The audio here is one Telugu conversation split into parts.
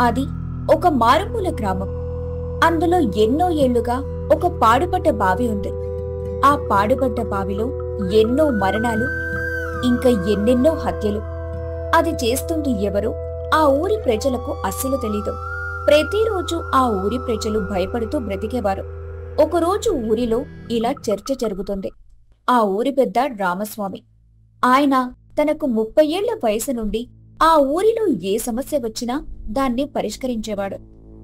అది ఒక మారుమూల గ్రామం. అందులో ఎన్నో ఏళ్లుగా ఒక పాడుపడ్డ బావి ఉంది. ఆ పాడుపడ్డ బావిలో ఎన్నో మరణాలు, ఇంకా ఎన్నెన్నో హత్యలు. అది చేస్తుంది ఎవరో ఆ ఊరి ప్రజలకు అస్సలు తెలీదు. ప్రతిరోజు ఆ ఊరి ప్రజలు భయపడుతూ బ్రతికేవారు. ఒకరోజు ఊరిలో ఇలా చర్చ జరుగుతుంది. ఆ ఊరి పెద్ద రామస్వామి. ఆయన తనకు 30 ఏళ్ల వయసు నుండి ఆ ఊరిలో ఏ సమస్య వచ్చినా దాన్ని పరిష్కరించేవాడు.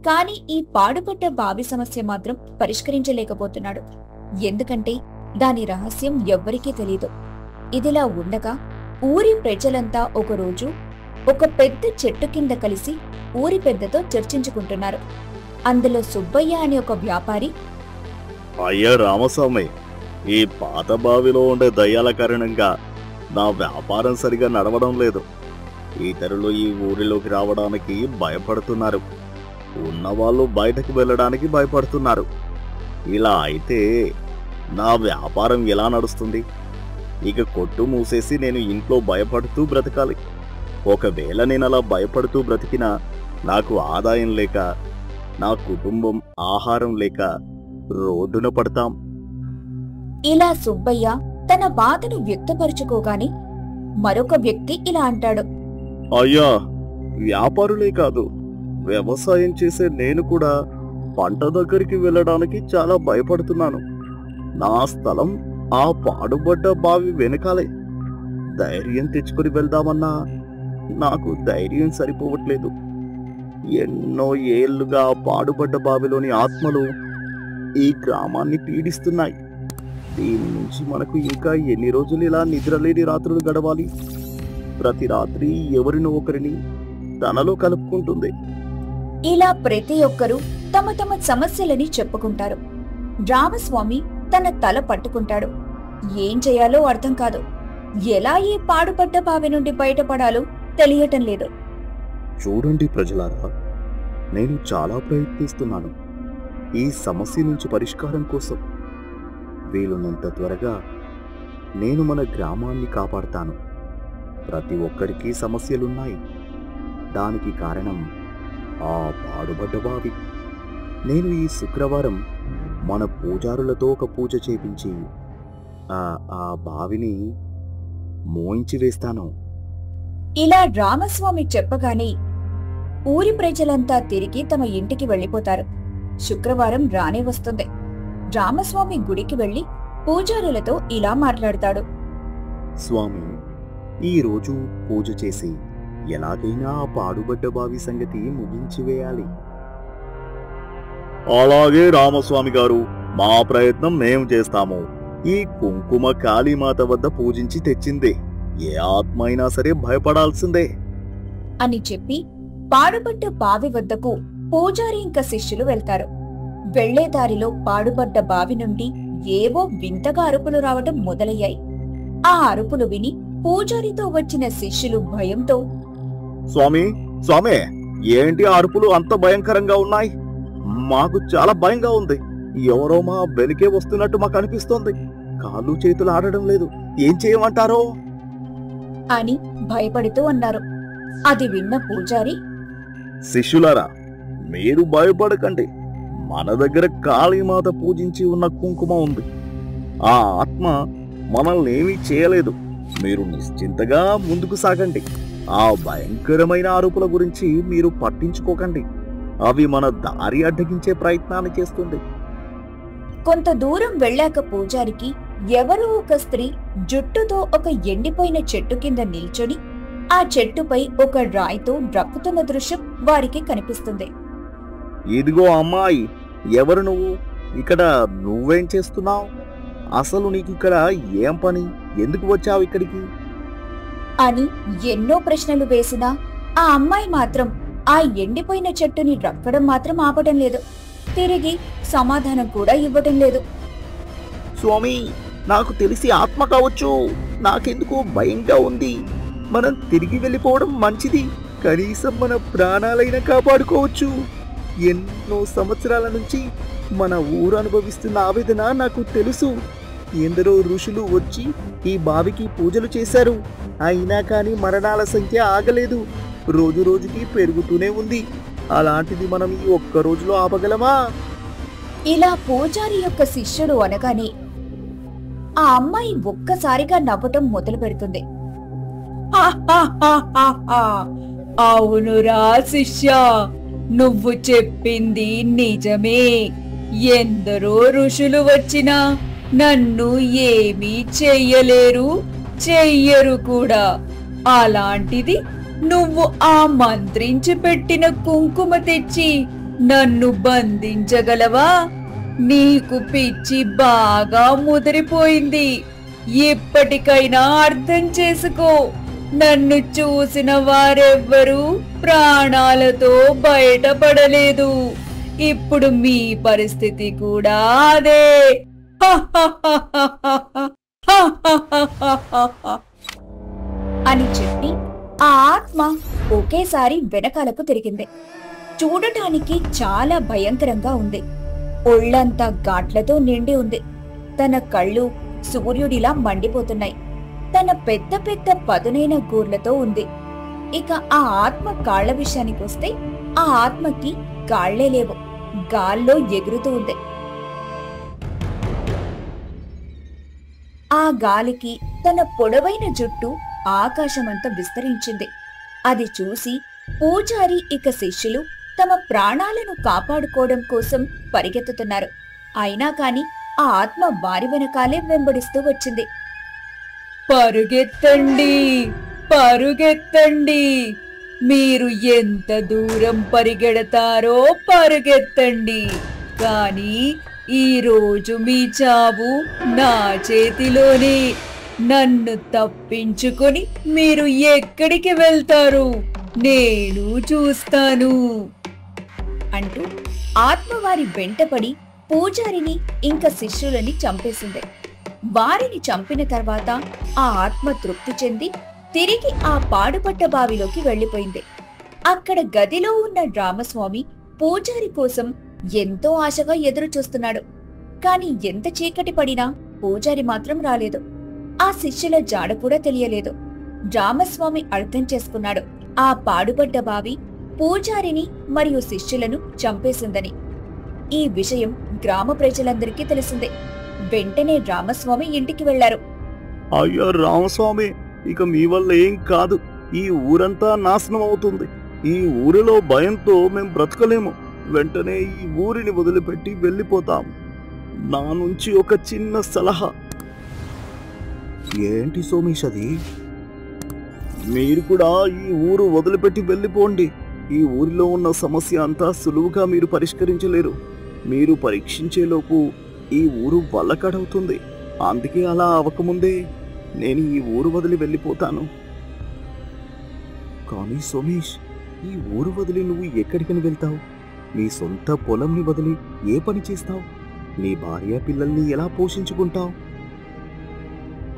కాని ఈ పాడుపడ్డ బావి సమస్య మాత్రం పరిష్కరించలేకపోతున్నాడు. ఎందుకంటే దాని రహస్యం ఎవ్వరికీ తెలీదు. ఇదిలా ఉండగా ఊరి ప్రజలంతా ఒకరోజు ఒక పెద్ద చెట్టు కింద కలిసి ఊరి పెద్దతో చర్చించుకుంటున్నారు. అందులో సుబ్బయ్య అనే ఒక వ్యాపారి, అయ్యా రామస్వామి, ఈ పాత బావిలో ఉండే దయ్యాల కారణంగా నా వ్యాపారం సరిగా నడవడం లేదు. ఇతరులు ఈ ఊరిలోకి రావడానికి భయపడుతున్నారు. ఉన్నవాళ్ళు బయటకు వెళ్ళడానికి భయపడుతున్నారు. ఇలా అయితే నా వ్యాపారం ఎలా నడుస్తుంది? ఇక కొట్టు మూసేసి నేను ఇంట్లో భయపడుతూ బ్రతకాలి. ఒకవేళ నేను అలా భయపడుతూ బ్రతికినా నాకు ఆదాయం లేక, నా కుటుంబం ఆహారం లేక రోడ్డున పడతాం. ఇలా సుబ్బయ్య తన బాధను వ్యక్తపరుచుకోగానే మరొక వ్యక్తి ఇలా అంటాడు. అయ్యా, వ్యాపారులే కాదు, వ్యవసాయం చేసే నేను కూడా పంట దగ్గరికి వెళ్ళడానికి చాలా భయపడుతున్నాను. నా స్థలం ఆ పాడుబడ్డ బావి వెనకాలే. ధైర్యం తెచ్చుకొని వెళ్దామన్నా నాకు ధైర్యం సరిపోవట్లేదు. ఎన్నో ఏళ్లుగా ఆ పాడుబడ్డ బావిలోని ఆత్మలు ఈ గ్రామాన్ని పీడిస్తున్నాయి. దీని నుంచి మనకు ఇంకా ఎన్ని రోజులు ఇలా నిద్రలేని రాత్రులు గడవాలి? ప్రతి రాత్రి ఎవరినో ఒకరిని తనలో కలుపుకుంటుంది. ఇలా ప్రతి ఒక్కరూ తమ తమ సమస్యలని చెప్పుకుంటారు. రామస్వామి తన తల పట్టుకుంటాడు. ఏం చేయాలో అర్థం కాదు. ఎలా ఈ పాడుపడ్డ బావి నుండి బయటపడాలో తెలియటం లేదు. చూడండి ప్రజలారా, నేను చాలా ప్రయత్నిస్తున్నాను ఈ సమస్య నుంచి పరిష్కారం కోసం. వీలున్నంత త్వరగా నేను మన గ్రామాన్ని కాపాడుతాను. ప్రతి ఒక్కరికి సమస్యలున్నాయి. దానికి కారణం ఆ పాడుబడ్డ బావి. నేను ఈ శుక్రవారం మన పూజారులతో ఒక పూజ చేపించి ఆ బావిని మోయించి వేస్తాను. ఇలా రామస్వామి చెప్పగానే ఊరి ప్రజలంతా తిరిగి తమ ఇంటికి వెళ్లిపోతారు. శుక్రవారం రానే వస్తుంది. రామస్వామి గుడికి వెళ్లి పూజారులతో ఇలా మాట్లాడతాడు. స్వామి, ఈరోజు పూజ చేసి ఎలాగైనా ఆ పాడుబడ్డ బావి సంగతి ముగించి వేయాలి. అలాగే రామస్వామి గారు, మా ప్రయత్నం మేము చేస్తాము. ఈ కుంకుమ కాళీమాత వద్ద పూజించి తెచ్చిందే. ఏ ఆత్మ అయినా సరే భయపడాల్సిందే అని చెప్పి పాడుబడ్డ బావి వద్దకు పూజారి ఇంకా శిష్యులు వెళ్తారు. వెళ్లే దారిలో పాడుబడ్డ బావి నుండి ఏవో వింతగా అరుపులు రావటం మొదలయ్యాయి. ఆ అరుపులు విని పూజారితో వచ్చిన శిష్యులు భయంతో, స్వామి, స్వామి, ఏంటి అరుపులు అంత భయంకరంగా ఉన్నాయి? మాకు చాలా భయంగా ఉంది. ఎవరో మా వెనుకే వస్తున్నట్టు మాకు అనిపిస్తోంది. కాళ్ళు చేతులు ఆడడం లేదు. ఏం చేయమంటారో అని భయపడుతూ అన్నారు. అది విన్న పూజారి, శిష్యులారా, మీరు భయపడకండి. మన దగ్గర కాళీమాత పూజించి ఉన్న కుంకుమ ఉంది. ఆ ఆత్మ మనల్ని ఏమీ చేయలేదు. మీరు నిశ్చింతగా ముందుకు సాగండి. ఆ భయంకరమైన అరుపుల గురించి మీరు పట్టించుకోకండి. అవి మన దారి అడ్డగించే ప్రయత్నాన్ని చేస్తుంది. కొంత దూరం వెళ్ళాక పూజారికి ఎవరో ఒక స్త్రీ జుట్టుతో ఒక ఎండిపోయిన చెట్టు కింద నిల్చొని ఆ చెట్టుపై ఒక రాయితో రక్కుతున్న దృశ్యం వారికి కనిపిస్తుంది. ఇదిగో అమ్మాయి, ఎవరు నువ్వు? ఇక్కడ నువ్వేం చేస్తున్నావు? అసలు నీకు ఇక్కడ ఏం పని? ఎందుకు వచ్చావు ఇక్కడికి? అని ఎన్నో ప్రశ్నలు వేసినా ఆ అమ్మాయి మాత్రం ఆ ఎండిపోయిన చెట్టుని రక్కడం మాత్రం ఆపటం లేదు. తిరిగి సమాధానం కూడా ఇవ్వటం లేదు. స్వామి, నాకు తెలిసి ఆత్మ కావచ్చు. నాకెందుకో భయంగా ఉంది. మనం తిరిగి వెళ్ళిపోవడం మంచిది. కనీసం మన ప్రాణాలైనా కాపాడుకోవచ్చు. ఎన్నో సంవత్సరాల నుంచి మన ఊరు అనుభవిస్తున్న ఆవేదన నాకు తెలుసు. ఎందరో ఋషులు వచ్చి ఈ బావికి పూజలు చేశారు. అయినా కానీ మరణాల సంఖ్య ఆగలేదు. రోజు రోజుకి పెరుగుతూనే ఉంది. అలాంటిది మనం ఈ ఒక్క రోజులో ఆపగలమా? ఇలా పూజారి యొక్క శిష్యుడు అనగానే ఆ అమ్మాయి ఒక్కసారిగా నవ్వటం మొదలు పెడుతుంది. అవునురా శిష్య, నువ్వు చెప్పింది నిజమే. ఎందరో ఋషులు వచ్చినా నన్ను ఏమీ చెయ్యలేరు, చెయ్యరు కూడా. అలాంటిది నువ్వు ఆ మంత్రించి పెట్టిన కుంకుమ తెచ్చి నన్ను బంధించగలవా? నీకు పిచ్చి బాగా ముదిరిపోయింది. ఇప్పటికైనా అర్థం చేసుకో, నన్ను చూసిన వారెవ్వరూ ప్రాణాలతో బయటపడలేదు. ఇప్పుడు మీ పరిస్థితి కూడా అదే. అని చెప్పి ఆ ఆత్మ ఒకేసారి వెనకాలకు తిరిగింది. చూడటానికి చాలా భయంకరంగా ఉంది. ఒళ్లంతా ఘాట్లతో నిండి ఉంది. తన కళ్ళు సూర్యుడిలా మండిపోతున్నాయి. తన పెద్ద పెద్ద పదునైన గూర్లతో ఉంది. ఇక ఆ ఆత్మ కాళ్ల విషయానికొస్తే ఆ ఆత్మకి కాళ్లే లేవు, గాల్లో ఎగురుతూ ఉంది. ఆ గాలికి తన పొడవైన జుట్టు ఆకాశమంతా విస్తరించింది. అది చూసి పూజారి ఇక శిష్యులు తమ ప్రాణాలను కాపాడుకోవడం కోసం పరిగెత్తుతున్నారు. అయినా కాని ఆ ఆత్మ వారి వెనకాలే వెంబడిస్తూ వచ్చింది. పరుగెత్తండి, పరుగెత్తండి, మీరు ఎంత దూరం పరిగెడతారో పరుగెత్తండి, కానీ ఈ రోజు మీ చావు నా చేతిలోనే. నన్ను తప్పించుకొని మీరు ఎక్కడికి వెళ్తారు నేను చూస్తాను అంటూ ఆత్మవారి వెంటపడి పూజారిని ఇంకా శిష్యులని చంపేసింది. వారిని చంపిన తర్వాత ఆ ఆత్మ తృప్తి చెంది తిరిగి ఆ పాడుపట్ట బావిలోకి వెళ్లిపోయింది. అక్కడ గదిలో ఉన్న రామస్వామి పూజారి కోసం ఎంతో ఆశగా ఎదురు చూస్తున్నాడు. కాని ఎంత చీకటి పడినా పూజారి మాత్రం రాలేదు. ఆ శిష్యుల జాడ కూడా తెలియలేదు. రామస్వామి అర్థం చేసుకున్నాడు, ఆ పాడుపడ్డ బావి పూజారిని మరియు శిష్యులను చంపేసిందని. ఈ విషయం గ్రామ ప్రజలందరికీ తెలిసిందే. వెంటనే రామస్వామి ఇంటికి వెళ్లారు. అయ్యో రామస్వామి, ఇక మీ వల్ల ఏం కాదు. ఈ ఊరంతా నాశనం అవుతుంది. ఈ ఊరిలో భయంతో మేం బ్రతకలేము. వెంటనే ఈ ఊరిని వదిలిపెట్టి వెళ్ళిపోతాం. నా నుంచి ఒక చిన్న సలహా. ఏంటి సోమేష్ అది? మీరు కూడా ఈ ఊరు వదిలిపెట్టి వెళ్ళిపోండి. ఈ ఊరిలో ఉన్న సమస్య అంతా సులువుగా మీరు పరిష్కరించలేరు. మీరు పరీక్షించేలోపు ఈ ఊరు వల్లకడవుతుంది. అందుకే అలా అవ్వకముందే నేను ఈ ఊరు వదిలి వెళ్ళిపోతాను. కానీ సోమేష్, ఈ ఊరు వదిలి నువ్వు ఎక్కడికని వెళ్తావు? నీ సొంత పొలంని వదిలి ఏ పని చేస్తావు? నీ భార్య పిల్లల్ని ఎలా పోషించుకుంటావు?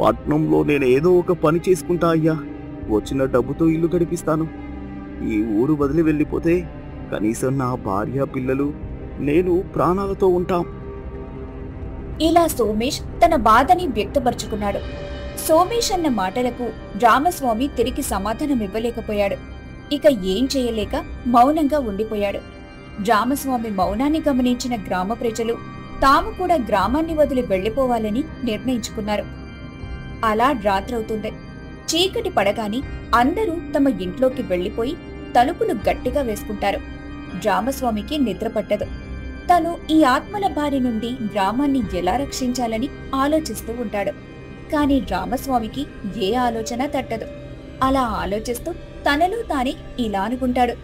పట్నంలో నేను ఏదో ఒక పని చేసుకుంటా అయ్యా. వచ్చిన డబ్బుతో ఇల్లు గడిపిస్తాను. ఈ ఊరు వదిలి వెళ్ళిపోతే కనీసం నా భార్య పిల్లలు నేను ప్రాణాలతో ఉంటాం. ఇలా సోమేష్ తన బాధని వ్యక్తపరుచుకున్నాడు. సోమేష్ అన్న మాటలకు రామస్వామి తిరిగి సమాధానం ఇవ్వలేకపోయాడు. ఇక ఏం చేయలేక మౌనంగా ఉండిపోయాడు. రామస్వామి మౌనాన్ని గమనించిన గ్రామ ప్రజలు తాము కూడా గ్రామాన్ని వదిలి వెళ్లిపోవాలని నిర్ణయించుకున్నారు. అలా రాత్రవుతుంది. చీకటి పడగాని అందరూ తమ ఇంట్లోకి వెళ్లిపోయి తలుపులు గట్టిగా వేసుకుంటారు. రామస్వామికి నిద్ర పట్టదు. తను ఈ ఆత్మల బారి నుండి గ్రామాన్ని ఎలా రక్షించాలని ఆలోచిస్తూ ఉంటాడు. కాని రామస్వామికి ఏ ఆలోచన తట్టదు. అలా ఆలోచిస్తూ తనలో తానే ఇలా అనుకుంటాడు.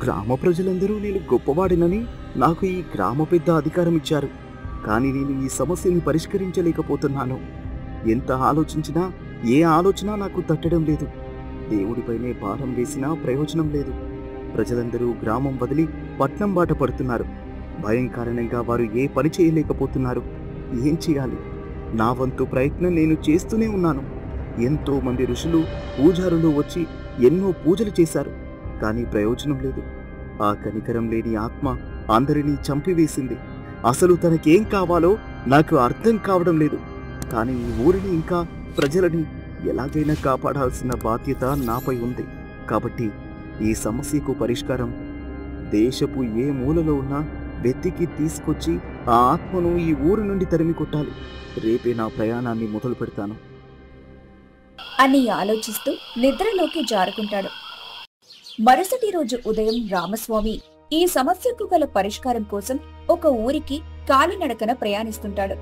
గ్రామ ప్రజలందరూ నేను గొప్పవాడినని నాకు ఈ గ్రామ పెద్ద అధికారం ఇచ్చారు. కానీ నేను ఈ సమస్యని పరిష్కరించలేకపోతున్నాను. ఎంత ఆలోచించినా ఏ ఆలోచన నాకు తట్టడం లేదు. దేవుడిపైనే భారం వేసినా ప్రయోజనం లేదు. ప్రజలందరూ గ్రామం వదిలి పట్నం బాట పడుతున్నారు. భయం కారణంగా వారు ఏ పని చేయలేకపోతున్నారు. ఏం చేయాలి? నా వంతు ప్రయత్నం నేను చేస్తూనే ఉన్నాను. ఎంతో మంది ఋషులు పూజారులు వచ్చి ఎన్నో పూజలు చేశారు. కానీ ప్రయోజనం లేదు. ఆ కనికరం లేని ఆత్మ అందరినీ చంపివేసింది. అసలు తనకేం కావాలో నాకు అర్థం కావడం లేదు. కానీ ఈ ఊరిని ఇంకా ప్రజలని ఎలాగైనా కాపాడాల్సిన బాధ్యత నాపై ఉంది. కాబట్టి ఈ సమస్యకు పరిష్కారం దేశపు ఏ మూలలో ఉన్నా వెతికి తీసుకొచ్చి ఆ ఆత్మను ఈ ఊరి నుండి తరిమి కొట్టాలి. రేపే నా ప్రయాణాన్ని మొదలు పెడతాను అని ఆలోచిస్తూ నిద్రలోకి జారుకుంటాడు. మరుసటి రోజు ఉదయం రామస్వామి ఈ సమస్యకు గల పరిష్కారం కోసం ఒక ఊరికి కాలినడకన ప్రయాణిస్తుంటాడు.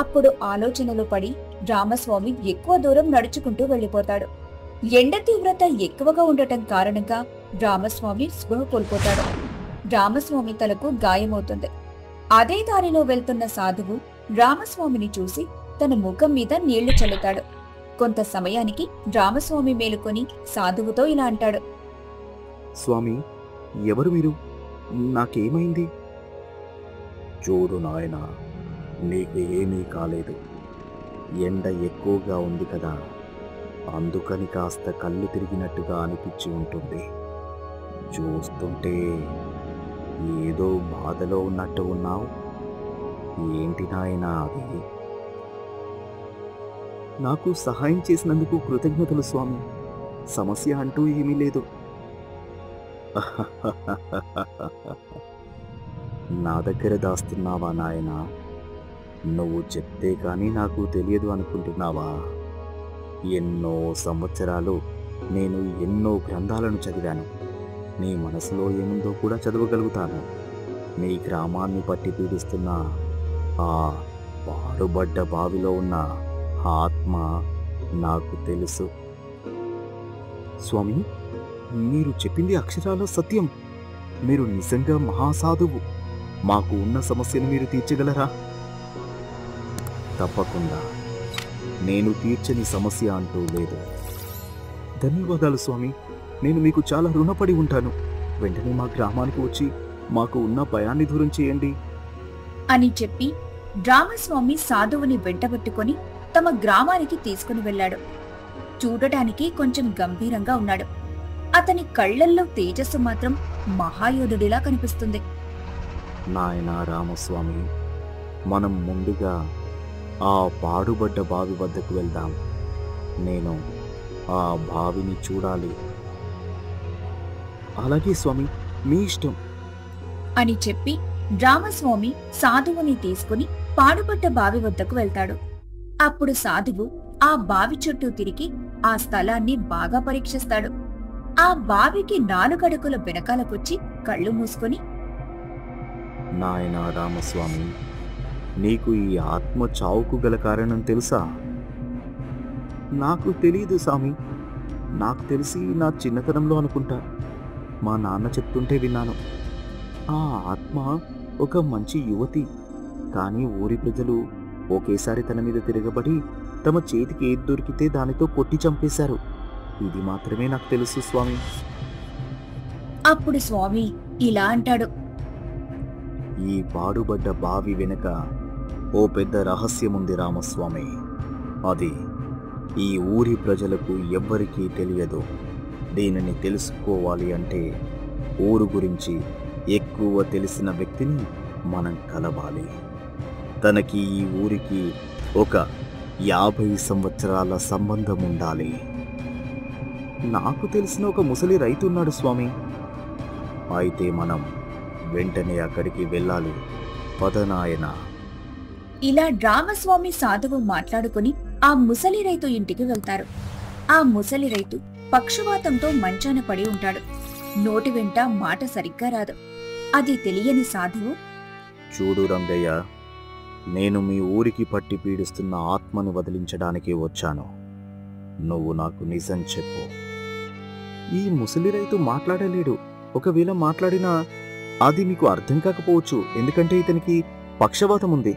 అప్పుడు ఆలోచనలో పడి రామస్వామి ఎక్కువ దూరం నడుచుకుంటూ వెళ్లిపోతాడు. ఎండ తీవ్రత ఎక్కువగా ఉండటం కారణంగా రామస్వామి స్పృహ కోల్పోతాడు. రామస్వామి తలకు గాయమవుతుంది. అదే దారిలో వెళ్తున్న సాధువు రామస్వామిని చూసి తన ముఖం మీద నీళ్లు చల్లుతాడు. కొంత సమయానికి రామస్వామి మేలుకొని సాధువుతో ఇలా అంటాడు. స్వామి, ఎవరు మీరు? నాకేమైంది? చూడు నాయనా, నీకు ఏమీ కాలేదు. ఎండ ఎక్కువగా ఉంది కదా, అందుకని కాస్త కళ్ళు తిరిగినట్టుగా అనిపించి ఉంటుంది. చూస్తుంటే ఏదో బాధలో ఉన్నట్టు ఉన్నావు. ఏంటి నాయనా అది? నాకు సహాయం చేసినందుకు కృతజ్ఞతలు స్వామి. సమస్య అంటూ ఏమీ లేదు. నా దగ్గర దాస్తున్నావా నాయనా? నువ్వు చెప్తే కానీ నాకు తెలియదు అనుకుంటున్నావా? ఎన్నో సంవత్సరాలు నేను ఎన్నో గ్రంథాలను చదివాను. నీ మనసులో ఏముందో కూడా చదవగలుగుతాను. నీ గ్రామాన్ని పట్టి పీడిస్తున్న ఆ పాడుబడ్డ బావిలో ఉన్న ఆత్మ నాకు తెలుసు. స్వామి, మీరు చెప్పింది అక్షరాల సత్యం. మీరు నిజంగా మహాసాధువు. మాకు ఉన్న సమస్యను మీరు తీర్చగలరా? తప్పకుండా. నేను తీర్చని సమస్య అంటూ లేదు. ధన్యవాదాలు స్వామి. నేను మీకు చాలా రుణపడి ఉంటాను. వెంటనే మా గ్రామానికి వచ్చి మాకు ఉన్న భయాన్ని దూరం చేయండి అని చెప్పి రామస్వామి సాధువుని వెంటబెట్టుకొని తమ గ్రామానికి తీసుకుని వెళ్లాడు. చూడటానికి కొంచెం గంభీరంగా ఉన్నాడు. అతని కళ్లల్లో తేజస్సు మాత్రం మహాయోధుడిలా కనిపిస్తుంది. నాయనా రామస్వామి, మనం ముందుగా ఆ పాడుబడ్డ బావి వద్దకు వెళ్దాం. నేను ఆ బావిని చూడాలి. అలాగే స్వామి, మీ ఇష్టం అని చెప్పి రామస్వామి సాధువుని తీసుకుని పాడుబడ్డ బావి వద్దకు వెళ్తాడు. అప్పుడు సాధువు ఆ బావి చుట్టూ తిరిగి ఆ స్థలాన్ని బాగా పరీక్షిస్తాడు. ఆ బావికి 4 అడుగుల వెనకాలకొచ్చి కళ్ళు మూసుకొని, నాయనా రామస్వామి, నీకు ఈ ఆత్మ చావుకు గల కారణం తెలుసా? నాకు తెలియదు స్వామి. నాకు తెలిసి నా చిన్నతనంలో అనుకుంటా. మా నాన్న చెప్తుంటే విన్నాను. ఆ ఆత్మ ఒక మంచి యువతి. కానీ ఊరి ప్రజలు ఒకేసారి తన మీద తిరగబడి తమ చేతికి ఏది దొరికితే దానితో కొట్టి చంపేశారు. ఇది మాత్రమే నాకు తెలుసు స్వామి. అప్పుడు స్వామి ఇలా అంటాడు. ఈ పాడుబడ్డ బావి వెనుక ఓ పెద్ద రహస్యముంది రామస్వామి. అది ఈ ఊరి ప్రజలకు ఎవ్వరికీ తెలియదు. దీనిని తెలుసుకోవాలి అంటే ఊరు గురించి ఎక్కువ తెలిసిన వ్యక్తిని మనం కలవాలి. తనకి ఈ ఊరికి ఒక 50 సంవత్సరాల సంబంధం ఉండాలి. నాకు తెలిసిన ఒక ముసలి రైతు ఉన్నాడు స్వామి. అయితే మనం వెంటనే అక్కడికి వెళ్ళాలి. పదనాయన. ఇలా రామస్వామి సాధువు మాట్లాడుకుని ఆ ముసలి రైతు ఇంటికి వెళ్తారు. ఆ ముసలి రైతు పక్షవాతంతో మంచాన పడి ఉంటాడు. నోటి వెంట మాట సరిగ్గా రాదు. అది తెలియని సాధువు, చూడు రంగయ్య, నేను మీ ఊరికి పట్టి పీడిస్తున్న ఆత్మను వదిలించడానికి వచ్చాను. నువ్వు నాకు నిజం చెప్పు. ఈ ముసలి రైతు మాట్లాడలేడు. ఒకవేళ మాట్లాడినా అది మీకు అర్థం కాకపోవచ్చు, ఎందుకంటే ఇతనికి పక్షవాతం ఉంది.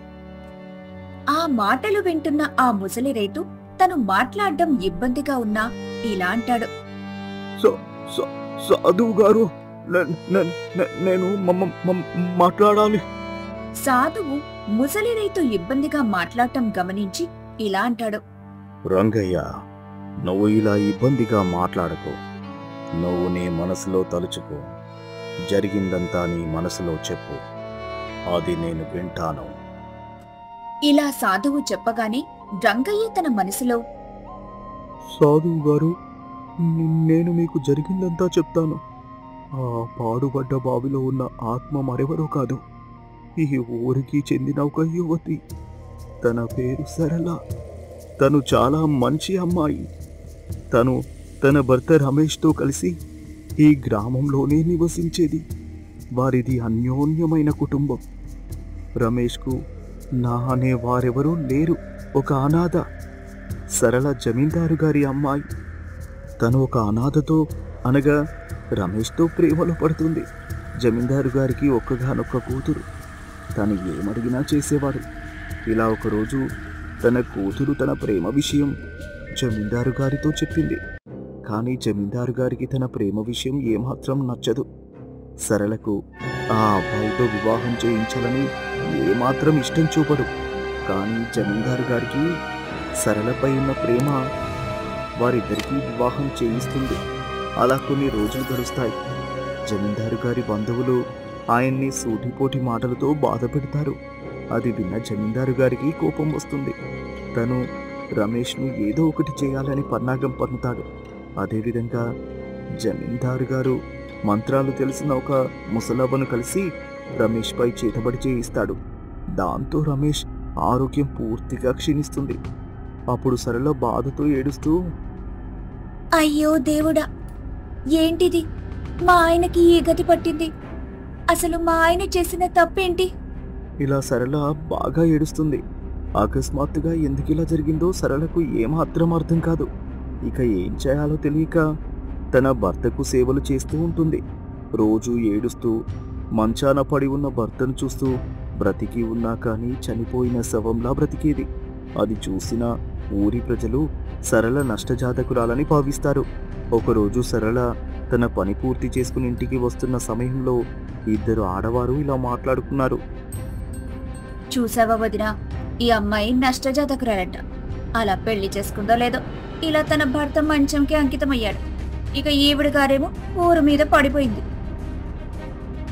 ఆ మాటలు వింటున్న ఆ ముసలి రైతు తను మాట్లాడడం ఇబ్బందిగా ఉన్నా ఇలా అంటాడు. సాధువు గారు, నేను మాట్లాడాలి. సాధువు ముసలి రైతు ఇబ్బందిగా మాట్లాడటం గమనించి ఇలా అంటాడు. రంగయ్య, నువ్వు ఇలా ఇబ్బందిగా మాట్లాడకు. నువ్వు నీ మనసులో తలుచుకో. జరిగిందంతా నీ మనసులో చెప్పు. అది నేను వింటాను. ఇలా సాధువు చెప్పగానే రంగయ్య తన మనసులో, సాధువు గారు, నేను మీకు జరిగిందంతా చెప్తాను. ఆ పాడుబడ్డ బావిలో ఉన్న ఆత్మ మరెవరో కాదు, ఈ ఊరికి చెందిన ఒక యువతి. తన పేరు సరళ. తను చాలా మంచి అమ్మాయి. తను తన భర్త రమేష్తో కలిసి ఈ గ్రామంలోనే నివసించేది. వారిది అన్యోన్యమైన కుటుంబం. రమేష్కు నా అనే వారెవరూ లేరు. ఒక అనాథ. సరళ జమీందారు గారి అమ్మాయి. తను ఒక అనాథతో అనగా రమేష్తో ప్రేమలో పడుతుంది. జమీందారు గారికి ఒక్కగానొక్క కూతురు. తను ఏమడిగినా చేసేవాడు. ఇలా ఒకరోజు తన కూతురు తన ప్రేమ విషయం జమీందారు గారితో చెప్పింది. కానీ జమీందారు గారికి తన ప్రేమ విషయం ఏమాత్రం నచ్చదు. సరళకు ఆ అబ్బాయితో వివాహం చేయించాలని ఏమాత్రం ఇష్టం చూపడు. కానీ జమీందారు గారికి సరళపై ఉన్న ప్రేమ వారిద్దరికీ వివాహం చేయిస్తుంది. అలా కొన్ని రోజులు గడుస్తాయి. జమీందారు గారి బంధువులు ఆయన్ని సూటిపోటి మాటలతో బాధ పెడతారు. అది విన్న జమీందారు గారికి కోపం వస్తుంది. తను రమేష్ను ఏదో ఒకటి చేయాలని పన్నాగం పన్నుతాడు. అదేవిధంగా జమీందారు గారు మంత్రాలు తెలిసిన ఒక ముసలవ్వను కలిసి రమేష్పై చేతబడి చేయిస్తాడు. దాంతో రమేష్ ఆరోగ్యం పూర్తిగా క్షీణిస్తుంది. అప్పుడు సరళ బాధతో ఏడుస్తూ, అయ్యో దేవుడా, ఏంటిది? మా ఆయనకి ఈ గతి పట్టింది. అసలు మా ఆయన చేసిన తప్పేంటి? ఇలా సరళ బాగా ఏడుస్తుంది. అకస్మాత్తుగా ఎందుకిలా జరిగిందో సరళకు ఏమాత్రం అర్థం కాదు. ఇక ఏం చేయాలో తెలియక తన భర్తకు సేవలు చేస్తూ ఉంటుంది. రోజు ఏడుస్తూ మంచాన పడి ఉన్న భర్తను చూస్తూ బ్రతికి ఉన్నా కానీ చనిపోయిన శవంలా బ్రతికేది. అది చూసిన ఊరి ప్రజలు సరళ నష్టజాతకురాలని భావిస్తారు. ఒకరోజు సరళ తన పని పూర్తి చేసుకుని ఇంటికి వస్తున్న సమయంలో ఇద్దరు ఆడవారు ఇలా మాట్లాడుకున్నారు. చూసావా వదినా, ఈ అమ్మాయి నష్టజాతకురాలంట. అలా పెళ్లి చేసుకుందో లేదో ఇలా తన భర్త మంచంకి అంకితమయ్యాడు. ఇక ఈవిడ గారేమో ఊరు మీద పడిపోయింది.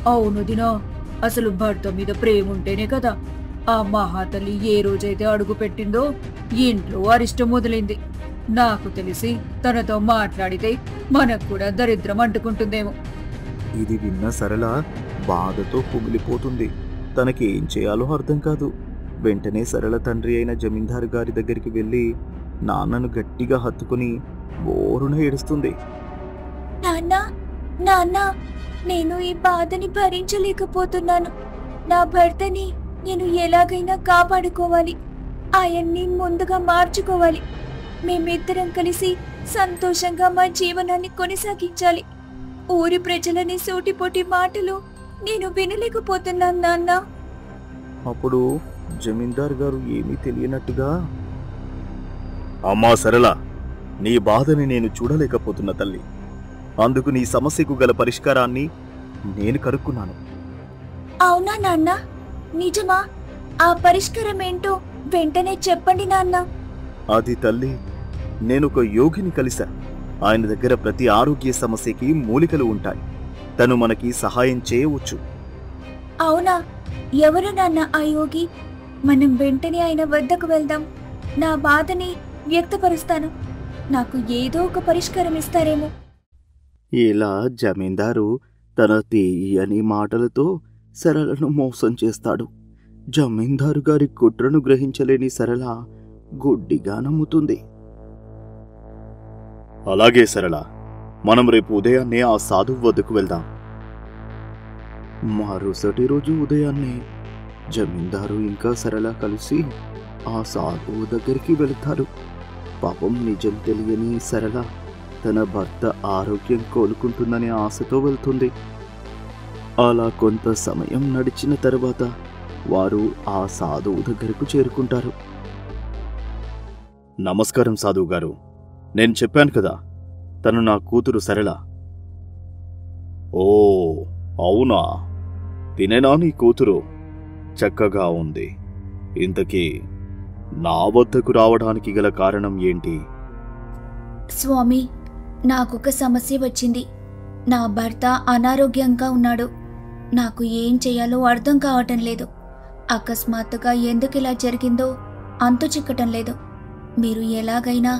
అవును దినా, అసలు భర్త మీద ప్రేమ ఉంటేనే కదా ఆ మహాతల్లి ఏ రోజైతే అడుగు పెట్టిందో ఇంట్లో అరిష్టం మొదలైంది. నాకు తెలిసి తనతో మాట్లాడితే మనకు కూడా దరిద్రం అంటుకుంటుందేమో. ఇది విన్న సరళ బాధతో కుమిలిపోతుంది. తనకి ఏం చేయాలో అర్థం కాదు. వెంటనే సరళ తండ్రి అయిన జమీందారు గారి దగ్గరికి వెళ్ళి నాన్నను గట్టిగా హత్తుకుని బోరున ఏడుస్తుంది. నాన్నా, నాన్నా, నేను ఈ బాధని భరించలేకపోతున్నాను. నా భర్తని నేను ఎలాగైనా కాపాడుకోవాలి. ఆయన్ని ముందుగా మార్చుకోవాలి. మేమిద్దరం కలిసి సంతోషంగా మా జీవనాన్ని కొనసాగించాలి. ఊరి ప్రజలని సూటిపోటి మాటలు నేను వినలేకపోతున్నాను నాన్న. అప్పుడు జమీందారు గారు ఏమీ తెలియనట్టుగా, అమ్మా సరళ, నీ బాధని నేను చూడలేకపోతున్న తల్లి. అందుకు నీ సమస్యకు గల పరిష్కారాన్ని నేను కనుక్కున్నాను. అవునా నాన్న? నిజమా? ఆ పరిష్కారం ఏంటో వెంటనే చెప్పండి నాన్న. అది తల్లి, నేనొక యోగిని కలిసా. ఆయన దగ్గర ప్రతి ఆరోగ్య సమస్యకి మూలికలు ఉంటాయి. తను మనకి సహాయం చేయవచ్చు. అవునా? ఎవరు నాన్న ఆ యోగి? మనం వెంటనే ఆయన వద్దకు వెళ్దాం. నా బాధని వ్యక్తపరుస్తాను. నాకు ఏదో ఒక పరిష్కారం ఇస్తారేమో. ఇలా జమీందారు తన తీయని మాటలతో సరళను మోసం చేస్తాడు. జమీందారు గారి కుట్రను గ్రహించలేని సరళ గుడ్డిగా నమ్ముతుంది. అలాగే సరళ, మనం రేపు ఉదయాన్నే ఆ సాధువు వద్దకు వెళ్దాం. మరుసటి రోజు ఉదయాన్నే జమీందారు ఇంకా సరళ కలిసి ఆ సాధువు దగ్గరికి వెళతారు. పాపం నిజం తెలియని సరళ తన భర్త ఆరోగ్యం కోలుకుంటుందనే ఆశతో వెళ్తుంది. అలా కొంత సమయం నడిచిన తర్వాత వారు ఆ సాధువు దగ్గరకు చేరుకుంటారు. నమస్కారం సాధువు గారు. నేను చెప్పాను కదా, తను నా కూతురు సరళ. ఓ అవునా, తినేనా నీ కూతురు? చక్కగా ఉంది. ఇంతకీ నా వద్దకు రావడానికి గల కారణం ఏంటి? స్వామి, నాకొక సమస్య వచ్చింది. నా భర్త అనారోగ్యంగా ఉన్నాడు. నాకు ఏం చేయాలో అర్థం కావటం లేదు. అకస్మాత్తుగా ఎందుకిలా జరిగిందో అంతు చిక్కటం లేదు. మీరు ఎలాగైనా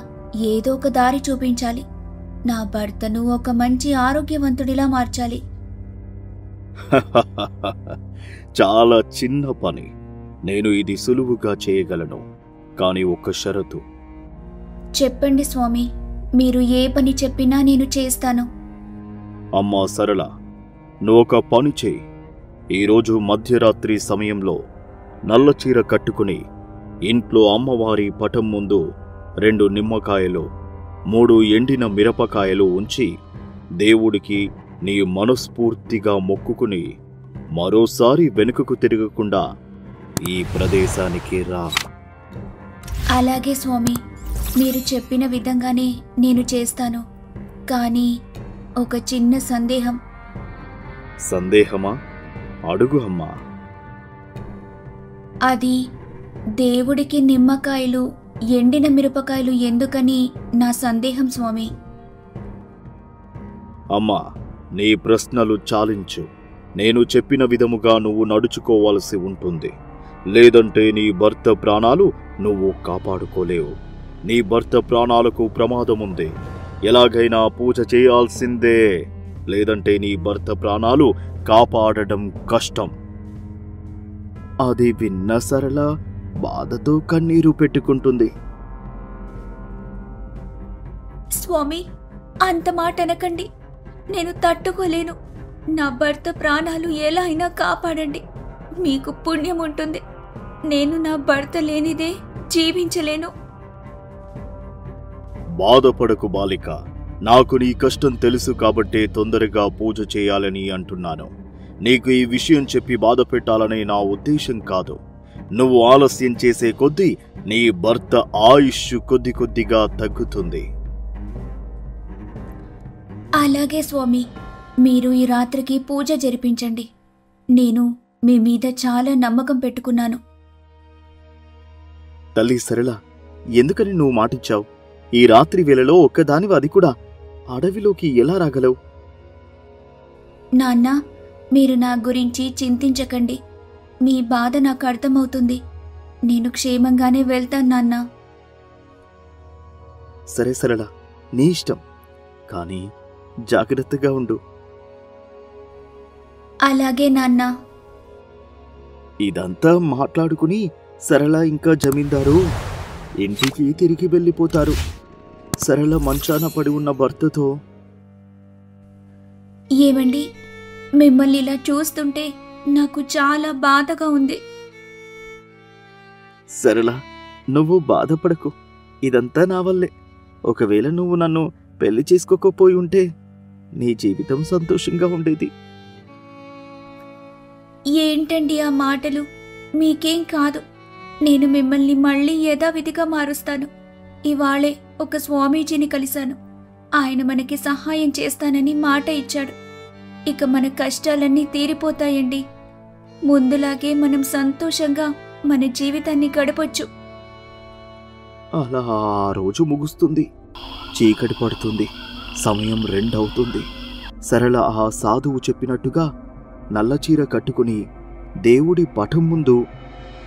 ఏదో ఒక దారి చూపించాలి. నా భర్తను ఒక మంచి ఆరోగ్యవంతుడిలా మార్చాలి. చాలా చిన్న పని. నేను ఇది సులువుగా చేయగలను. కానీ ఒక్క షరతు. చెప్పండి స్వామి, మీరు ఏ పని చెప్పినా నేను చేస్తాను. అమ్మా సరళ, నువ్వొక పని చేయి. ఈరోజు మధ్యరాత్రి సమయంలో నల్ల చీర కట్టుకుని ఇంట్లో అమ్మవారి పటం ముందు 2 నిమ్మకాయలు 3 ఎండిన మిరపకాయలు ఉంచి దేవుడికి నీ మనస్ఫూర్తిగా మొక్కుకుని మరోసారి వెనుకకు తిరగకుండా ఈ ప్రదేశానికి రా. అలాగే స్వామి, మీరు చెప్పిన విధంగానే నేను చేస్తాను. కానీ ఒక చిన్న సందేహం. సందేహమా? అడుగు అమ్మా. అది దేవుడికి నిమ్మకాయలు ఎండిన మిరపకాయలు ఎందుకని నా సందేహం స్వామి. అమ్మా, నీ ప్రశ్నలు చాలించు. నేను చెప్పిన విధముగా నువ్వు నడుచుకోవాల్సి ఉంటుంది. లేదంటే నీ భర్త ప్రాణాలు నువ్వు కాపాడుకోలేవు. నీ భర్త ప్రాణాలకు ప్రమాదముంది. ఎలాగైనా పూజ చేయాల్సిందే. లేదంటే నీ భర్త ప్రాణాలు కాపాడడం కష్టం. అది విన్న సరళ బాధతో కన్నీరు పెట్టుకుంటుంది. స్వామి, అంత మాట అనకండి. నేను తట్టుకోలేను. నా భర్త ప్రాణాలు ఎలా అయినా కాపాడండి. మీకు పుణ్యం ఉంటుంది. నేను నా భర్త లేనిదే జీవించలేను. బాధపడకు బాలిక. నాకు నీ కష్టం తెలుసు కాబట్టే తొందరగా పూజ చేయాలని అంటున్నాను. నీకు ఈ విషయం చెప్పి బాధ పెట్టాలనే నా ఉద్దేశం కాదు. నువ్వు ఆలస్యం చేసే కొద్దీ నీ భర్త ఆయుష్ కొద్ది కొద్దిగా తగ్గుతుంది. అలాగే స్వామి, మీరు ఈ రాత్రికి పూజ జరిపించండి. నేను మీ మీద చాలా నమ్మకం పెట్టుకున్నాను. తల్లి సరళ, ఎందుకని నువ్వు మాటిచ్చావు? ఈ రాత్రి వేళలో ఒక్కదానివి, అది కూడా అడవిలోకి ఎలా రాగలవు? నాన్నా, మీరు నా గురించి చింతించకండి. మీ బాధ నాకు అర్థమవుతుంది. నేను క్షేమంగానే వెళ్తాను నాన్నా. సరే సరళ, నీ ఇష్టం. కానీ జాగ్రత్తగా ఉండు. అలాగే నాన్నా. ఇదంతా మాట్లాడుకుని సరళ ఇంకా జమీందారు ఇంటికి తిరిగి వెళ్ళిపోతారు. సరళ మంచాన పడి ఉన్న భర్తతో, ఏమండి, మిమ్మల్ని ఇలా చూస్తుంటే నాకు చాలా బాధగా ఉంది. సరళ, నువ్వు బాధపడకు. ఇదంతా నా వల్లే. ఒకవేళ నువ్వు నన్ను పెళ్లి చేసుకోకపోయి ఉంటే నీ జీవితం సంతోషంగా ఉండేది. ఏంటండి ఆ మాటలు? మీకేం కాదు. నేను మిమ్మల్ని మళ్ళీ యథావిధిగా మారుస్తాను. ఇవాళే ఒక స్వామీజీని కలిశాను. ఆయన మనకి సహాయం చేస్తానని మాట ఇచ్చాడు. ఇక మన కష్టాలన్నీ తీరిపోతాయండి. ముందులాగే మనం సంతోషంగా మన జీవితాన్ని గడపొచ్చు. అలా ఆ రోజు ముగుస్తుంది. చీకటి పడుతుంది. సమయం 2 అవుతుంది. సరళ ఆ సాధువు చెప్పినట్టుగా నల్లచీర కట్టుకుని దేవుడి పటం ముందు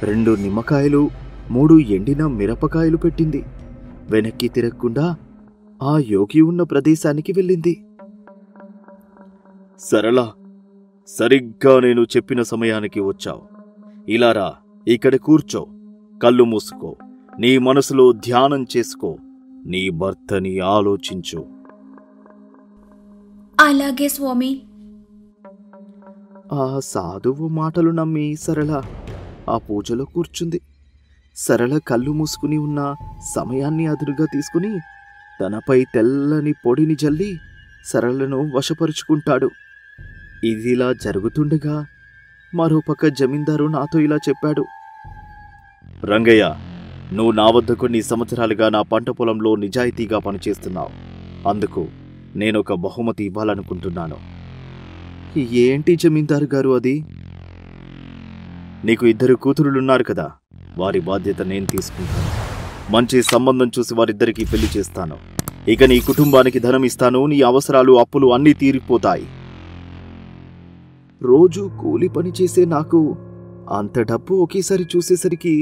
2 నిమ్మకాయలు 3 ఎండిన మిరపకాయలు పెట్టింది. వెనక్కి తిరగకుండా ఆ యోగి ఉన్న ప్రదేశానికి వెళ్ళింది. సరళ, సరిగ్గా నేను చెప్పిన సమయానికి వచ్చావు. ఇలారా, ఇక్కడ కూర్చో. కళ్ళు మూసుకో. నీ మనసులో ధ్యానం చేసుకో. నీ భర్తని ఆలోచించు. అలాగే స్వామి. ఆ సాధువు మాటలు నమ్మి సరళ ఆ పూజలో కూర్చుంది. సరళ కళ్ళు మూసుకుని ఉన్న సమయాన్ని అదునుగా తీసుకుని తనపై తెల్లని పొడిని జల్లి సరళను వశపరుచుకుంటాడు. ఇదిలా జరుగుతుండగా మరోపక్క జమీందారు నాతో ఇలా చెప్పాడు. రంగయ్య, నువ్వు నా వద్ద కొన్ని సంవత్సరాలుగా నా పంట పొలంలో నిజాయితీగా పనిచేస్తున్నావు. అందుకు నేనొక బహుమతి ఇవ్వాలనుకుంటున్నాను. ఏంటి జమీందారు గారు అది? నీకు 2 కూతురులున్నారు కదా, వారి బాధ్యత నేను తీసుకుంటాను. మంచి సంబంధం చూసి వారిద్దరికీ పెళ్లి చేస్తాను. ఇక నీ కుటుంబానికి ధనం ఇస్తాను. నీ అవసరాలు, అప్పులు అన్నీ తీరిపోతాయి. రోజు కూలి పని చేసే నాకు అంత డబ్బు ఒకేసారి చూసేసరికి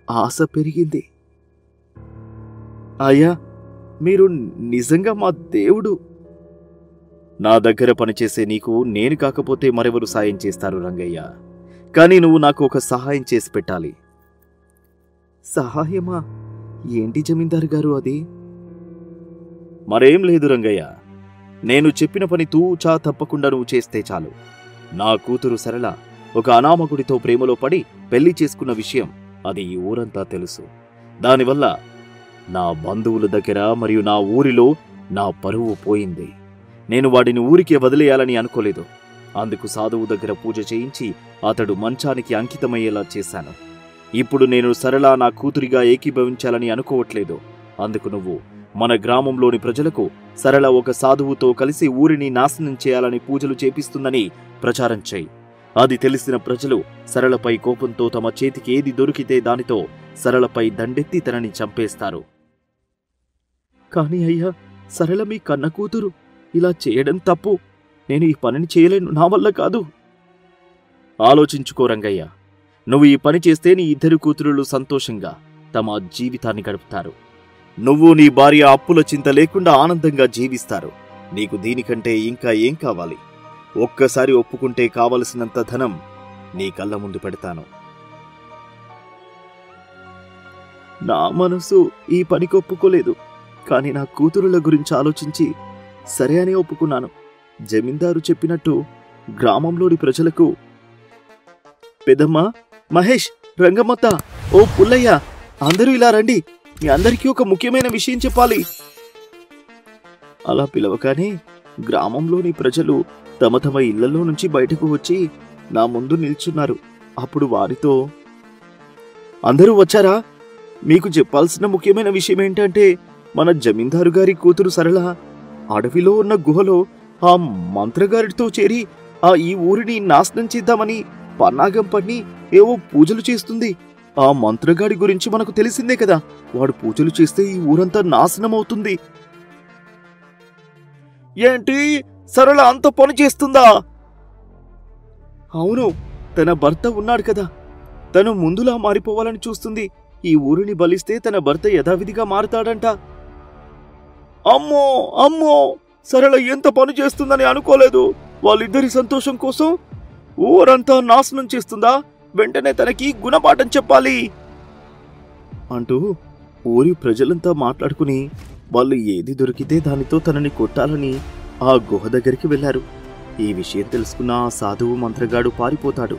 ఆశ పెరిగింది. అయ్యా, మీరు నిజంగా మా దేవుడు. నా దగ్గర పనిచేసే నీకు నేను కాకపోతే మరెవరు సాయం చేస్తారు రంగయ్య? కానీ నువ్వు నాకు ఒక సహాయం చేసి పెట్టాలి. సహాయమా? ఏంటి జమీందారు గారు అది? మరేం లేదు రంగయ్య, నేను చెప్పిన పని తూచా తప్పకుండా నువ్వు చేస్తే చాలు. నా కూతురు సరళ ఒక అనామకుడితో ప్రేమలో పడి పెళ్లి చేసుకున్న విషయం అది ఈ ఊరంతా తెలుసు. దానివల్ల నా బంధువుల దగ్గర మరియు నా ఊరిలో నా పరువు పోయింది. నేను వాడిని ఊరికే వదిలేయాలని అనుకోలేదు. అందుకు సాధువు దగ్గర పూజ చేయించి అతడు మంచానికి అంకితమయ్యేలా చేశాను. ఇప్పుడు నేను సరళ నా కూతురిగా ఏకీభవించాలని అనుకోవట్లేదు. అందుకు నువ్వు మన గ్రామంలోని ప్రజలకు సరళ ఒక సాధువుతో కలిసి ఊరిని నాశనం చేయాలని పూజలు చేపిస్తుందని ప్రచారం చేయి. అది తెలిసిన ప్రజలు సరళపై కోపంతో తమ చేతికి ఏది దొరికితే దానితో సరళపై దండెత్తి తనని చంపేస్తారు. కాని అయ్యా, సరళ మీ కన్న కూతురు. ఇలా చేయడం తప్పు. నేను ఈ పనిని చేయలేను, నా వల్ల కాదు. ఆలోచించుకో రంగయ్య, నువ్వు ఈ పని చేస్తే నీ ఇద్దరు కూతురులు సంతోషంగా తమ జీవితాన్ని గడుపుతారు. నువ్వు నీ భార్య అప్పుల చింత లేకుండా ఆనందంగా జీవిస్తారు. నీకు దీనికంటే ఇంకా ఏం కావాలి? ఒక్కసారి ఒప్పుకుంటే కావలసినంత ధనం నీ కళ్ళ ముందు పెడతాను. నా మనసు ఈ పనికి ఒప్పుకోలేదు. కాని నా కూతురుల గురించి ఆలోచించి సరే అని ఒప్పుకున్నాను. జమీందారు చెప్పినట్టు గ్రామంలోని ప్రజలకు పెదమ్మ, మహేష్, రంగమ్మత్త, ఓ పుల్లయ్య, అందరూ ఇలా రండి, మీ అందరికీ ఒక ముఖ్యమైన విషయం చెప్పాలి. అలా పిలవగానే గ్రామంలోని ప్రజలు తమ తమ ఇళ్లలో నుంచి బయటకు వచ్చి నా ముందు నిల్చున్నారు. అప్పుడు వారితో, అందరూ వచ్చారా? మీకు చెప్పాల్సిన ముఖ్యమైన విషయం ఏంటంటే, మన జమీందారు గారి కూతురు సరళ అడవిలో ఉన్న గుహలో ఆ మంత్రగారితో చేరి ఈ ఊరిని నాశనం చేద్దామని పన్నాగం పన్ని ఏవో పూజలు చేస్తుంది. ఆ మంత్రగాడి గురించి మనకు తెలిసిందే కదా. వాడు పూజలు చేస్తే ఈ ఊరంతా నాశనం అవుతుంది. ఏంటి, సరళ అంత పని చేస్తుందా? అవును, తన భర్త ఉన్నాడు కదా, తను ముందులా మారిపోవాలని చూస్తుంది. ఈ ఊరిని బలిస్తే తన భర్త యథావిధిగా మారుతాడంట. అమ్మో అమ్మో, సరళ ఎంత పని చేస్తుందని అనుకోలేదు. వాళ్ళిద్దరి సంతోషం కోసం ఊరంతా నాశనం చేస్తుందా? వెంటనే తనకి గుణపాఠం చెప్పాలి అంటూ ఊరి ప్రజలంతా మాట్లాడుకుని వాళ్ళు ఏది దొరికితే దానితో తనని కొట్టాలని ఆ గుహ దగ్గరికి వెళ్లారు. ఈ విషయం తెలుసుకున్న ఆ సాధువు మంత్రగాడు పారిపోతాడు.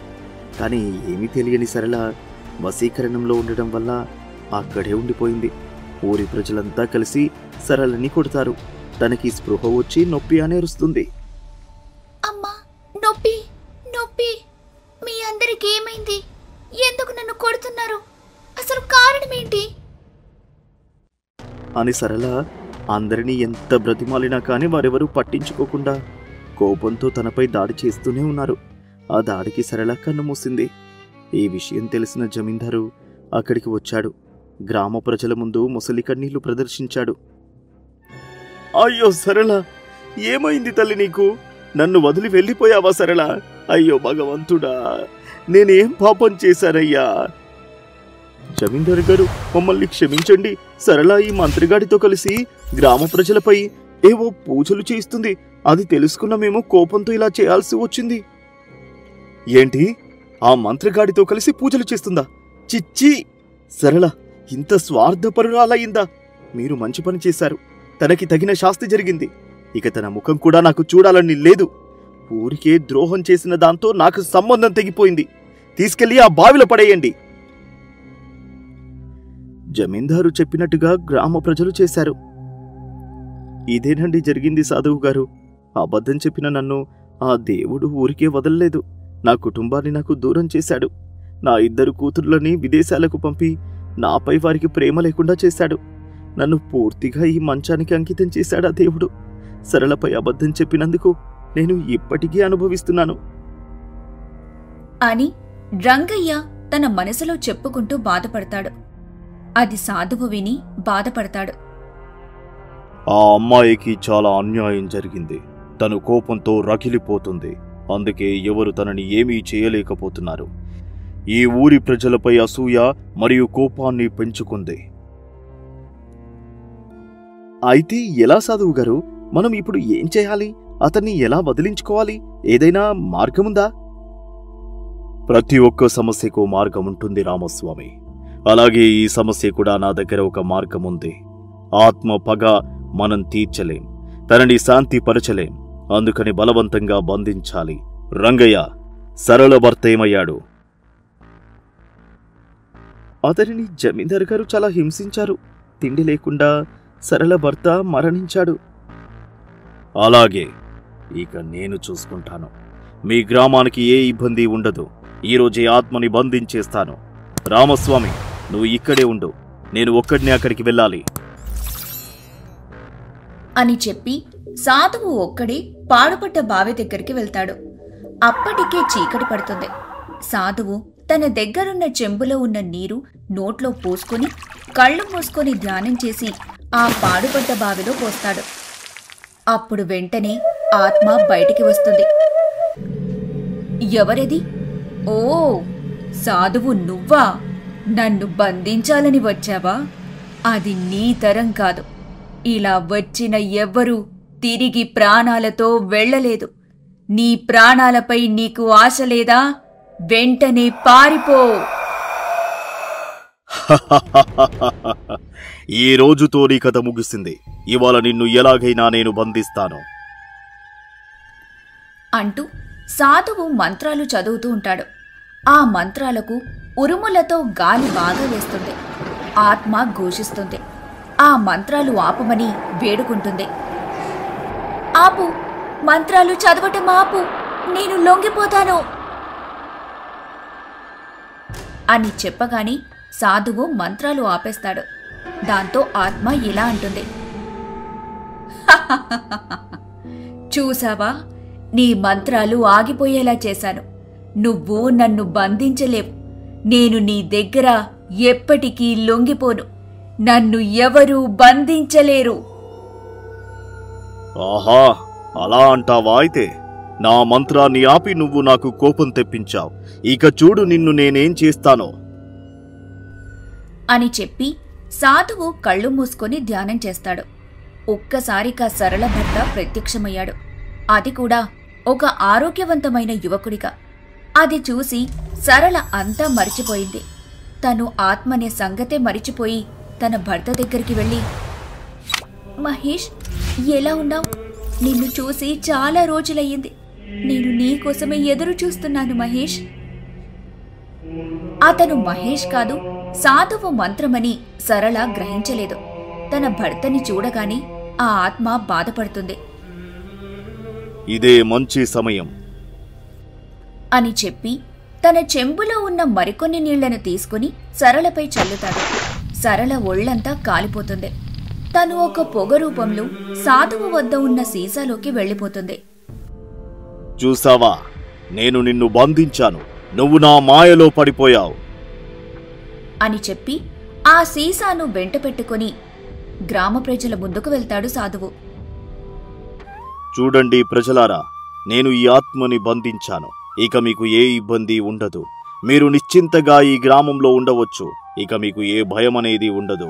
కానీ ఏమీ తెలియని సరళ వశీకరణంలో ఉండడం వల్ల అక్కడే ఉండిపోయింది. ఊరి ప్రజలంతా కలిసి సరళని కొడతారు. తనకి స్పృహ వచ్చి నొప్పి అనేరుస్తుంది. అమ్మా, నొప్పి నొప్పి, మీ అందరికి ఏమైంది? ఎందుకు నన్ను కొడుతున్నారు? అసలు కారణమేంటి అని సరళ అందరినీ ఎంత బ్రతిమాలినా కానీ వారెవరూ పట్టించుకోకుండా కోపంతో తనపై దాడి చేస్తూనే ఉన్నారు. ఆ దాడికి సరళ కన్ను మూసింది. ఈ విషయం తెలిసిన జమీందారు అక్కడికి వచ్చాడు. గ్రామ ప్రజల ముందు ముసలి కన్నీళ్లు ప్రదర్శించాడు. అయ్యో సరళ, ఏమైంది తల్లి నీకు? నన్ను వదిలి వెళ్ళిపోయావా సరళ? అయ్యో భగవంతుడా, నేనేం పాపం చేశానయ్యా? జమీందారు గారు, మమ్మల్ని క్షమించండి. సరళ ఈ మంత్రిగాడితో కలిసి గ్రామ ప్రజలపై ఏవో పూజలు చేస్తుంది. అది తెలుసుకున్న మేము కోపంతో ఇలా చేయాల్సి వచ్చింది. ఏంటి, ఆ మంత్రగాడితో కలిసి పూజలు చేస్తుందా? చిచ్చి, సరళ ఇంత స్వార్థపరురాలయ్యిందా? మీరు మంచి పని చేశారు. తనకి తగిన శాస్తి జరిగింది. ఇక తన ముఖం కూడా నాకు చూడాలని లేదు. ఊరికే ద్రోహం చేసిన దాంతో నాకు సంబంధం తెగిపోయింది. తీసుకెళ్లి ఆ బావిలో పడేయండి. జమీందారు చెప్పినట్టుగా గ్రామ ప్రజలు చేశారు. ఇదేనండి జరిగింది సాధువు గారు. అబద్ధం చెప్పిన నన్ను ఆ దేవుడు ఊరికే వదలలేదు. నా కుటుంబాన్ని నాకు దూరం చేశాడు. నా ఇద్దరు కూతుర్లని విదేశాలకు పంపి నాపై వారికి ప్రేమ లేకుండా చేశాడు. నన్ను పూర్తిగా ఈ మంచానికి అంకితం చేశాడా దేవుడు. సరళపై అబద్ధం చెప్పినందుకు నేను ఇప్పటికీ అనుభవిస్తున్నాను అని రంగయ్య తన మనసులో చెప్పుకుంటూ బాధపడతాడు. అది సాధువు విని బాధపడతాడు. ఆ అమ్మాయికి చాలా అన్యాయం జరిగింది. తను కోపంతో రగిలిపోతుంది. అందుకే ఎవరు తనని ఏమీ చేయలేకపోతున్నారు. ఈ ఊరి ప్రజలపై అసూయ మరియు కోపాన్ని పెంచుకుంది. అయితే ఎలా సాధువు గారు, మనం ఇప్పుడు ఏం చేయాలి? అతన్ని ఎలా వదిలించుకోవాలి? ఏదైనా మార్గముందా? ప్రతి ఒక్క సమస్యకు మార్గం ఉంటుంది రామస్వామి. అలాగే ఈ సమస్య కూడా నా దగ్గర ఒక మార్గం ఉంది. ఆత్మ పగ మనం తీర్చలేం, తనని శాంతిపరచలేం. అందుకని బలవంతంగా బంధించాలి. రంగయ్య, సరళ భర్త ఏమయ్యాడు? అతనిని జమీందారు గారు చాలా హింసించారు. తిండి లేకుండా సరళ భర్త మరణించాడు. అలాగే, ఇక నేను చూసుకుంటాను. మీ గ్రామానికి ఏ ఇబ్బంది ఉండదు. ఈరోజే ఆత్మని బంధించేస్తాను. రామస్వామి, నువ్వు ఇక్కడే ఉండు. నేను ఒక్కడినే అక్కడికి వెళ్ళాలి అని చెప్పి సాధువు ఒక్కడే పాడుపడ్డ బావి దగ్గరికి వెళ్తాడు. అప్పటికే చీకటి పడుతుంది. సాధువు తన దగ్గరున్న చెంబులో ఉన్న నీరు నోట్లో పోసుకొని కళ్ళు మూసుకొని ధ్యానం చేసి ఆ పాడుపడ్డ బావిలో పోస్తాడు. అప్పుడు వెంటనే ఆత్మ బయటికి వస్తుంది. ఎవరది? ఓ, సాధువు నువ్వా? నన్ను బంధించాలని వచ్చావా? అది నీ తరం కాదు. ఇలా వచ్చిన ఎవ్వరూ తిరిగి ప్రాణాలతో వెళ్ళలేదు. నీ ప్రాణాలపై నీకు ఆశ లేదా? వెంటనే పారిపో. ఈ రోజుతో నీ కథ ముగిసింది. ఇవాళ నిన్ను ఎలాగైనా నేను బంధిస్తాను అంటూ సాధువు మంత్రాలు చదువుతూ ఉంటాడు. ఆ మంత్రాలకు ఉరుములతో గాలి బాగా వేస్తుంది. ఆత్మ ఘోషిస్తుంది. ఆ మంత్రాలు ఆపమని వేడుకుంటుంది. ఆపు, మంత్రాలు చదవటం ఆపు, నేను లొంగిపోతాను అని చెప్పగాని సాధువు మంత్రాలు ఆపేస్తాడు. దాంతో ఆత్మ ఇలా అంటుంది. చూసావా, నీ మంత్రాలు ఆగిపోయేలా చేశాను. నువ్వు నన్ను బంధించలేవు. నేను నీ దగ్గర ఎప్పటికీ లొంగిపోను. నన్ను ఎవరూ బంధించలేరు. ఆహా, అలా అంటావా? అయితే నా మంత్రాన్ని ఆపి నువ్వు నాకు కోపం తెప్పించావు. ఇక చూడు నిన్ను నేనేం చేస్తానో అని చెప్పి సాధువు కళ్ళు మూసుకొని ధ్యానం చేస్తాడు. ఒక్కసారిగా సరళ భర్త ప్రత్యక్షమయ్యాడు. అది కూడా ఒక ఆరోగ్యవంతమైన యువకుడిగా. అది చూసి సరళ అంతా మరిచిపోయింది. తను ఆత్మనే సంగతే మరిచిపోయి తన భర్త దగ్గరికి వెళ్ళి, మహేష్, ఎలా ఉన్నావు? నిన్ను చూసి చాలా రోజులయ్యింది. నేను నీకోసమే ఎదురు చూస్తున్నాను మహేష్. అతను మహేష్ కాదు, సాధువు మంత్రమని సరళ గ్రహించలేదు. తన భర్తని చూడగానే ఆ ఆత్మ బాధపడుతుంది. ఇదే మంచి సమయం అని చెప్పి తన చెంబులో ఉన్న మరికొన్ని నీళ్లను తీసుకుని సరళపై చల్లుతాడు. సరళ ఒళ్లంతా కాలిపోతుంది. తను ఒక పొగ రూపంలో సాధువు వద్ద ఉన్న సీసాలోకి వెళ్ళిపోతుంది. చూసావా, నేను నిన్ను బంధించాను. నువ్వు నా మాయలో పడిపోయావు అని చెప్పి ఆ సీసాను వెంట పెట్టుకుని గ్రామ ప్రజల ముందుకు వెళ్తాడు సాధువు. చూడండి ప్రజలారా, నేను ఈ ఆత్మని బంధించాను. ఇక మీకు ఏ ఇబ్బంది ఉండదు. మీరు నిశ్చింతగా ఈ గ్రామంలో ఉండవచ్చు. ఇక మీకు ఏ భయం అనేది ఉండదు.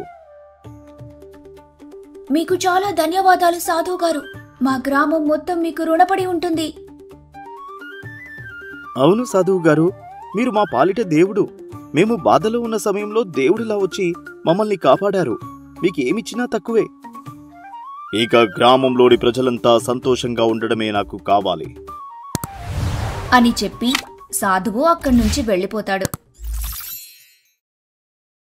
మీకు చాలా ధన్యవాదాలు సాధువు గారు. మా గ్రామం మొత్తం మీకు రుణపడి ఉంటుంది. అవును సాధువు గారు, మీరు మా పాలిట దేవుడు. మేము బాధలో ఉన్న సమయంలో దేవుడిలా వచ్చి మమ్మల్ని కాపాడారు. మీకేమిచ్చినా తక్కువే. ఇక గ్రామంలోని ప్రజలంతా సంతోషంగా ఉండడమే నాకు కావాలి అని చెప్పి సాధువు అక్కడి నుంచి వెళ్ళిపోతాడు.